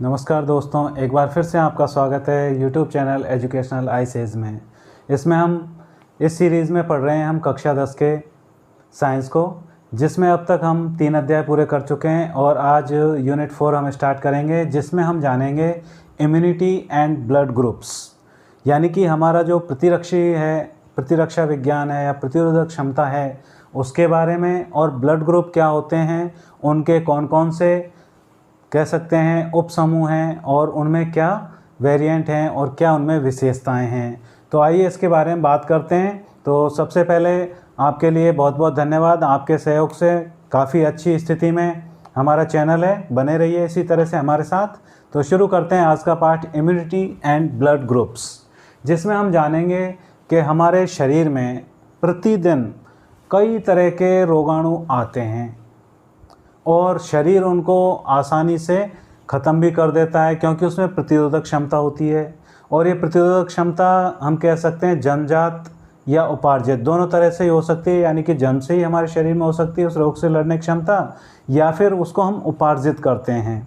नमस्कार दोस्तों, एक बार फिर से आपका स्वागत है यूट्यूब चैनल एजुकेशनल आईसेज में। इसमें हम इस सीरीज़ में पढ़ रहे हैं हम कक्षा 10 के साइंस को, जिसमें अब तक हम 3 अध्याय पूरे कर चुके हैं और आज यूनिट 4 हम स्टार्ट करेंगे, जिसमें हम जानेंगे इम्यूनिटी एंड ब्लड ग्रुप्स। यानी कि हमारा जो प्रतिरक्षा विज्ञान है या प्रतिरोधक क्षमता है उसके बारे में, और ब्लड ग्रुप क्या होते हैं, उनके कौन कौन से कह सकते हैं उप समूह हैं और उनमें क्या वेरिएंट हैं और क्या उनमें विशेषताएं हैं। तो आइए इसके बारे में बात करते हैं। तो सबसे पहले आपके लिए बहुत बहुत धन्यवाद। आपके सहयोग से काफ़ी अच्छी स्थिति में हमारा चैनल है, बने रहिए इसी तरह से हमारे साथ। तो शुरू करते हैं आज का पाठ इम्यूनिटी एंड ब्लड ग्रुप्स, जिसमें हम जानेंगे कि हमारे शरीर में प्रतिदिन कई तरह के रोगाणु आते हैं और शरीर उनको आसानी से ख़त्म भी कर देता है, क्योंकि उसमें प्रतिरोधक क्षमता होती है। और ये प्रतिरोधक क्षमता हम कह सकते हैं जन्मजात या उपार्जित, दोनों तरह से ही हो सकती है। यानी कि जन्म से ही हमारे शरीर में हो सकती है उस रोग से लड़ने की क्षमता, या फिर उसको हम उपार्जित करते हैं।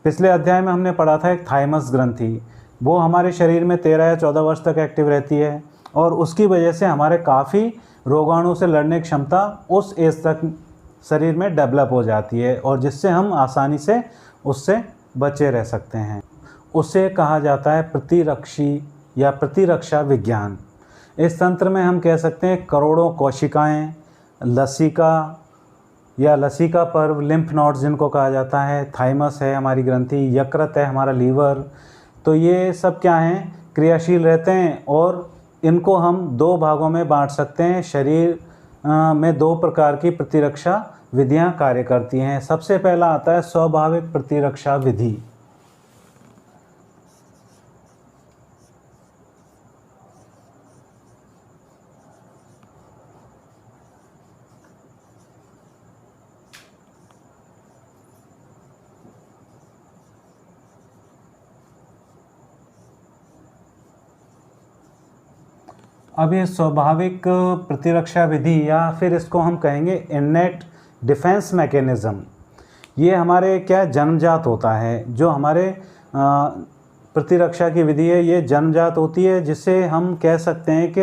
पिछले अध्याय में हमने पढ़ा था एक थाइमस ग्रंथि, वो हमारे शरीर में 13 या 14 वर्ष तक एक्टिव रहती है और उसकी वजह से हमारे काफ़ी रोगाणु से लड़ने की क्षमता उस एज तक शरीर में डेवलप हो जाती है, और जिससे हम आसानी से उससे बचे रह सकते हैं। उसे कहा जाता है प्रतिरक्षी या प्रतिरक्षा विज्ञान। इस तंत्र में हम कह सकते हैं करोड़ों कोशिकाएं, लसिका या लसिका पर्व, लिम्फ नोड्स जिनको कहा जाता है, थाइमस है हमारी ग्रंथि, यकृत है हमारा लीवर, तो ये सब क्या हैं, क्रियाशील रहते हैं। और इनको हम 2 भागों में बांट सकते हैं। शरीर में 2 प्रकार की प्रतिरक्षा विधियां कार्य करती हैं। सबसे पहला आता है स्वाभाविक प्रतिरक्षा विधि। अब ये स्वाभाविक प्रतिरक्षा विधि, या फिर इसको हम कहेंगे इन्नेट डिफेंस मैकेनिज़्म, ये हमारे क्या जन्मजात होता है। जो हमारे प्रतिरक्षा की विधि है ये जन्मजात होती है, जिसे हम कह सकते हैं कि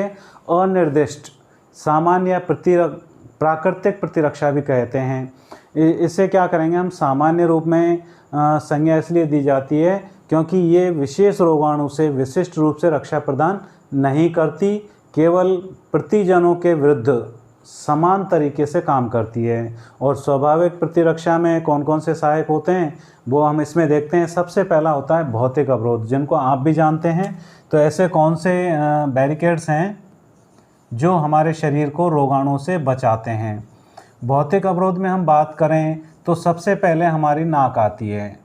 अनिर्दिष्ट सामान्य या प्राकृतिक प्रतिरक्षा भी कहते हैं। इसे क्या करेंगे हम, सामान्य रूप में संज्ञा इसलिए दी जाती है क्योंकि ये विशेष रोगाणु से विशिष्ट रूप से रक्षा प्रदान नहीं करती, केवल प्रतिजनों के विरुद्ध समान तरीके से काम करती है। और स्वाभाविक प्रतिरक्षा में कौन कौन से सहायक होते हैं वो हम इसमें देखते हैं। सबसे पहला होता है भौतिक अवरोध, जिनको आप भी जानते हैं। तो ऐसे कौन से बैरिकेड्स हैं जो हमारे शरीर को रोगाणुओं से बचाते हैं। भौतिक अवरोध में हम बात करें तो सबसे पहले हमारी नाक आती है,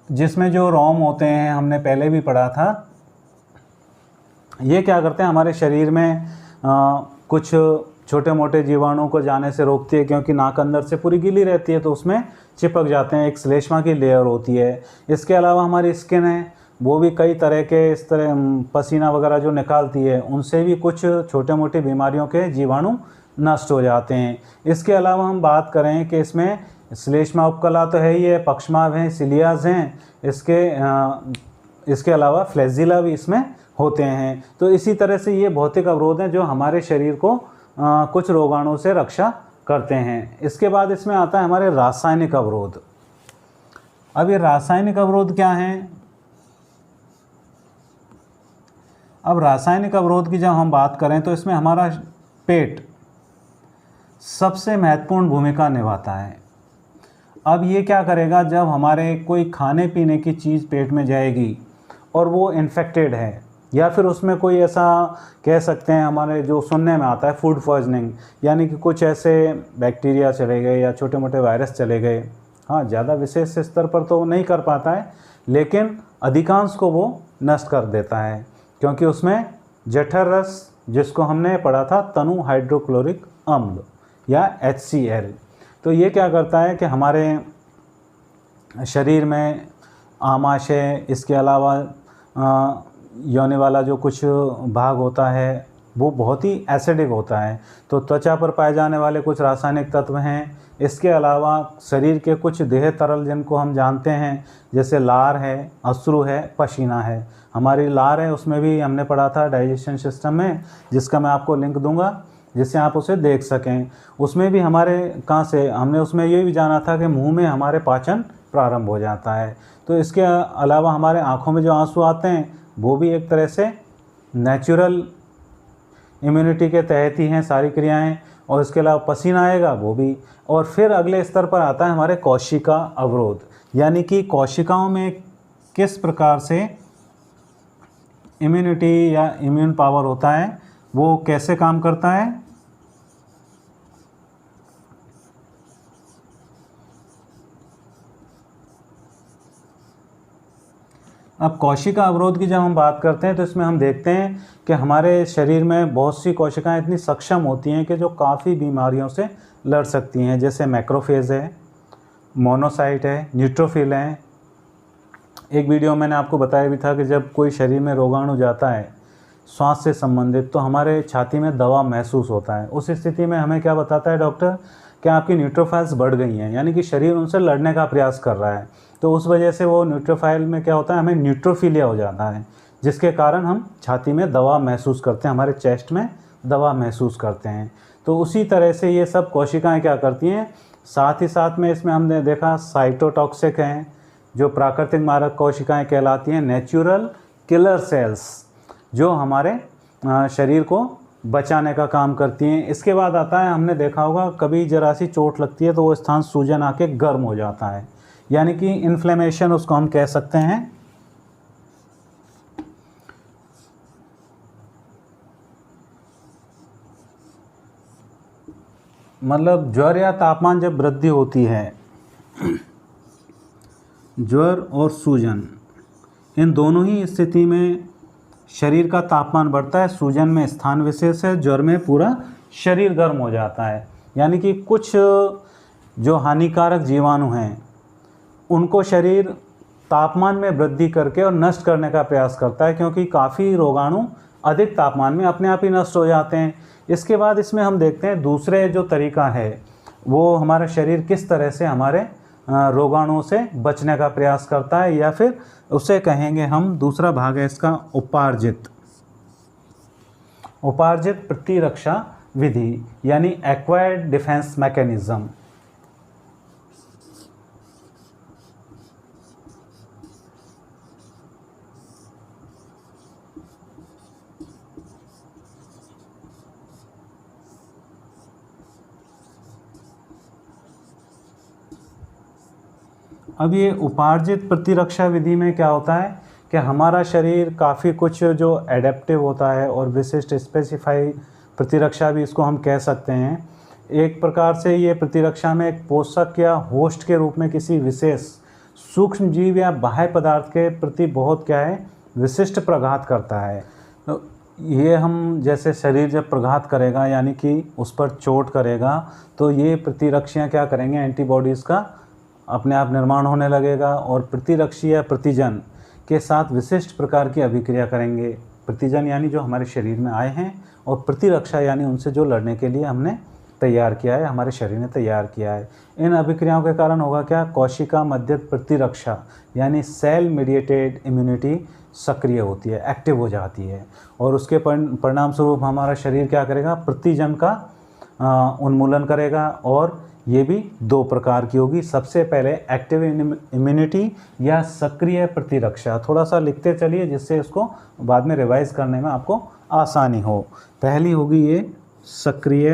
जिसमें जो रोम होते हैं, हमने पहले भी पढ़ा था। ये क्या करते हैं, हमारे शरीर में कुछ छोटे मोटे जीवाणुओं को जाने से रोकती है, क्योंकि नाक अंदर से पूरी गीली रहती है तो उसमें चिपक जाते हैं, एक श्लेष्मा की लेयर होती है। इसके अलावा हमारी स्किन है, वो भी कई तरह के इस तरह पसीना वगैरह जो निकालती है, उनसे भी कुछ छोटे मोटे बीमारियों के जीवाणु नष्ट हो जाते हैं। इसके अलावा हम बात करें कि इसमें श्लेष्मा उपकला तो है ही है, पक्षमाभ हैं, सिलियाज हैं, इसके अलावा फ्लैजिला भी इसमें होते हैं। तो इसी तरह से ये भौतिक अवरोध हैं जो हमारे शरीर को कुछ रोगाणुओं से रक्षा करते हैं। इसके बाद इसमें आता है हमारे रासायनिक अवरोध। अब ये रासायनिक अवरोध क्या हैं? अब रासायनिक अवरोध की जब हम बात करें तो इसमें हमारा पेट सबसे महत्वपूर्ण भूमिका निभाता है। अब ये क्या करेगा, जब हमारे कोई खाने पीने की चीज़ पेट में जाएगी और वो इन्फेक्टेड है, या फिर उसमें कोई ऐसा कह सकते हैं, हमारे जो सुनने में आता है फूड पॉइजनिंग, यानी कि कुछ ऐसे बैक्टीरिया चले गए या छोटे मोटे वायरस चले गए। हाँ, ज़्यादा विशेष स्तर पर तो नहीं कर पाता है, लेकिन अधिकांश को वो नष्ट कर देता है, क्योंकि उसमें जठर रस, जिसको हमने पढ़ा था तनु हाइड्रोक्लोरिक अम्ल या HCl, तो ये क्या करता है कि हमारे शरीर में आमाशय, इसके अलावा योनि वाला जो कुछ भाग होता है वो बहुत ही एसिडिक होता है। तो त्वचा पर पाए जाने वाले कुछ रासायनिक तत्व हैं। इसके अलावा शरीर के कुछ देह तरल जिनको हम जानते हैं, जैसे लार है, अश्रु है, पसीना है। हमारी लार है, उसमें भी हमने पढ़ा था डाइजेशन सिस्टम में, जिसका मैं आपको लिंक दूंगा जिससे आप उसे देख सकें। उसमें भी हमारे कहाँ से हमने उसमें ये भी जाना था कि मुंह में हमारे पाचन प्रारंभ हो जाता है। तो इसके अलावा हमारे आँखों में जो आंसू आते हैं वो भी एक तरह से नेचुरल इम्यूनिटी के तहत ही हैं सारी क्रियाएं। और इसके अलावा पसीना आएगा वो भी। और फिर अगले स्तर पर आता है हमारे कोशिका अवरोध, यानी कि कोशिकाओं में किस प्रकार से इम्यूनिटी या इम्यून पावर होता है, वो कैसे काम करता है। अब कोशिका अवरोध की जब हम बात करते हैं तो इसमें हम देखते हैं कि हमारे शरीर में बहुत सी कोशिकाएं इतनी सक्षम होती हैं कि जो काफ़ी बीमारियों से लड़ सकती हैं, जैसे मैक्रोफेज है, मोनोसाइट है, न्यूट्रोफिल है। एक वीडियो मैंने आपको बताया भी था कि जब कोई शरीर में रोगाणु जाता है श्वास से संबंधित, तो हमारे छाती में दबाव महसूस होता है। उस स्थिति में हमें क्या बताता है डॉक्टर कि आपकी न्यूट्रोफाइल्स बढ़ गई हैं, यानी कि शरीर उनसे लड़ने का प्रयास कर रहा है। तो उस वजह से वो न्यूट्रोफाइल में क्या होता है, हमें न्यूट्रोफिलिया हो जाता है, जिसके कारण हम छाती में दबाव महसूस करते हैं, हमारे चेस्ट में दबाव महसूस करते हैं। तो उसी तरह से ये सब कोशिकाएं क्या करती हैं। साथ ही साथ में इसमें हमने देखा साइटोटॉक्सिक हैं, जो प्राकृतिक मारक कोशिकाएं कहलाती हैं, नेचुरल किलर सेल्स, जो हमारे शरीर को बचाने का काम करती हैं। इसके बाद आता है, हमने देखा होगा कभी जरा सी चोट लगती है तो वो स्थान सूजन आके गर्म हो जाता है, यानी कि इन्फ्लेमेशन उसको हम कह सकते हैं। मतलब ज्वर या तापमान जब वृद्धि होती है, ज्वर और सूजन, इन दोनों ही स्थिति में शरीर का तापमान बढ़ता है। सूजन में स्थान विशेष है, ज्वर में पूरा शरीर गर्म हो जाता है। यानी कि कुछ जो हानिकारक जीवाणु हैं उनको शरीर तापमान में वृद्धि करके और नष्ट करने का प्रयास करता है, क्योंकि काफ़ी रोगाणु अधिक तापमान में अपने आप ही नष्ट हो जाते हैं। इसके बाद इसमें हम देखते हैं दूसरे जो तरीका है वो हमारा शरीर किस तरह से हमारे रोगाणुओं से बचने का प्रयास करता है, या फिर उसे कहेंगे हम, दूसरा भाग है इसका उपार्जित प्रतिरक्षा विधि, यानी एक्वायर्ड डिफेंस मैकेनिज्म। अब ये उपार्जित प्रतिरक्षा विधि में क्या होता है कि हमारा शरीर काफ़ी कुछ जो एडेप्टिव होता है और विशिष्ट स्पेसिफाई प्रतिरक्षा भी इसको हम कह सकते हैं। एक प्रकार से ये प्रतिरक्षा में एक पोषक या होस्ट के रूप में किसी विशेष सूक्ष्म जीव या बाह्य पदार्थ के प्रति बहुत क्या है, विशिष्ट प्रघात करता है। तो ये हम जैसे शरीर जब प्रघात करेगा, यानी कि उस पर चोट करेगा, तो ये प्रतिरक्षियाँ क्या करेंगे, एंटीबॉडीज़ का अपने आप निर्माण होने लगेगा और प्रतिरक्षी या प्रतिजन के साथ विशिष्ट प्रकार की अभिक्रिया करेंगे। प्रतिजन यानी जो हमारे शरीर में आए हैं, और प्रतिरक्षा यानी उनसे जो लड़ने के लिए हमने तैयार किया है, हमारे शरीर ने तैयार किया है। इन अभिक्रियाओं के कारण होगा क्या, कोशिका मध्य प्रतिरक्षा यानी सेल मीडिएटेड इम्यूनिटी सक्रिय होती है, एक्टिव हो जाती है, और उसके परिणाम स्वरूप हमारा शरीर क्या करेगा, प्रतिजन का उन्मूलन करेगा। और ये भी दो प्रकार की होगी। सबसे पहले एक्टिव इम्यूनिटी या सक्रिय प्रतिरक्षा, थोड़ा सा लिखते चलिए जिससे इसको बाद में रिवाइज करने में आपको आसानी हो। पहली होगी ये सक्रिय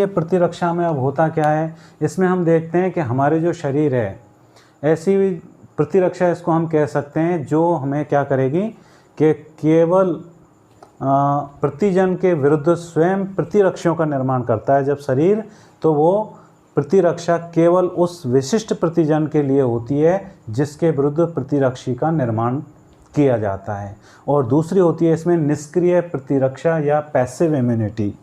प्रतिरक्षा में अब होता क्या है, इसमें हम देखते हैं कि हमारे जो शरीर है, ऐसी प्रतिरक्षा इसको हम कह सकते हैं जो हमें क्या करेगी कि केवल प्रतिजन के विरुद्ध स्वयं प्रतिरक्षाओं का निर्माण करता है जब शरीर, तो वो प्रतिरक्षा केवल उस विशिष्ट प्रतिजन के लिए होती है जिसके विरुद्ध प्रतिरक्षी का निर्माण किया जाता है। और दूसरी होती है इसमें निष्क्रिय प्रतिरक्षा या पैसिव इम्यूनिटी।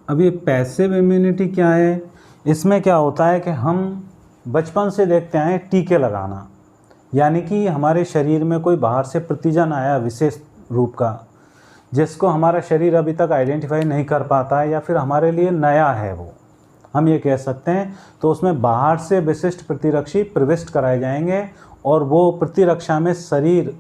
अब ये पैसिव इम्यूनिटी क्या है? इसमें क्या होता है कि हम बचपन से देखते आए टीके लगाना, यानी कि हमारे शरीर में कोई बाहर से प्रतिजन आया विशेष रूप का, जिसको हमारा शरीर अभी तक आइडेंटिफाई नहीं कर पाता है या फिर हमारे लिए नया है, वो हम ये कह सकते हैं। तो उसमें बाहर से विशिष्ट प्रतिरक्षी प्रविष्ट कराए जाएंगे और वो प्रतिरक्षा में शरीर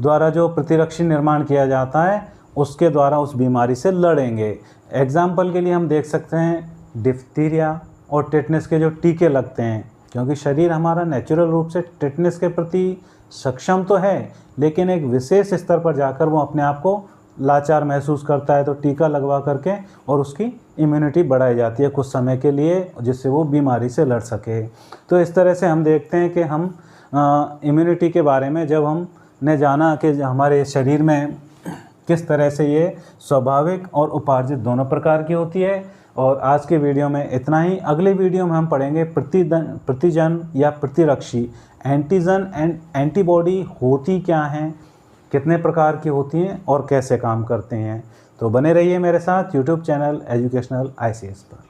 द्वारा जो प्रतिरक्षी निर्माण किया जाता है उसके द्वारा उस बीमारी से लड़ेंगे। एग्जाम्पल के लिए हम देख सकते हैं डिप्थीरिया और टेटनस के जो टीके लगते हैं, क्योंकि शरीर हमारा नेचुरल रूप से टेटनस के प्रति सक्षम तो है, लेकिन एक विशेष स्तर पर जाकर वो अपने आप को लाचार महसूस करता है, तो टीका लगवा करके और उसकी इम्यूनिटी बढ़ाई जाती है कुछ समय के लिए, जिससे वो बीमारी से लड़ सके। तो इस तरह से हम देखते हैं कि हम इम्यूनिटी के बारे में जब हमने जाना कि हमारे शरीर में किस तरह से ये स्वाभाविक और उपार्जित दोनों प्रकार की होती है। और आज के वीडियो में इतना ही। अगले वीडियो में हम पढ़ेंगे प्रतिजन या प्रतिरक्षी, एंटीजन एंड एंटीबॉडी होती क्या हैं, कितने प्रकार की होती हैं और कैसे काम करते हैं। तो बने रहिए मेरे साथ यूट्यूब चैनल एजुकेशनल ICS पर।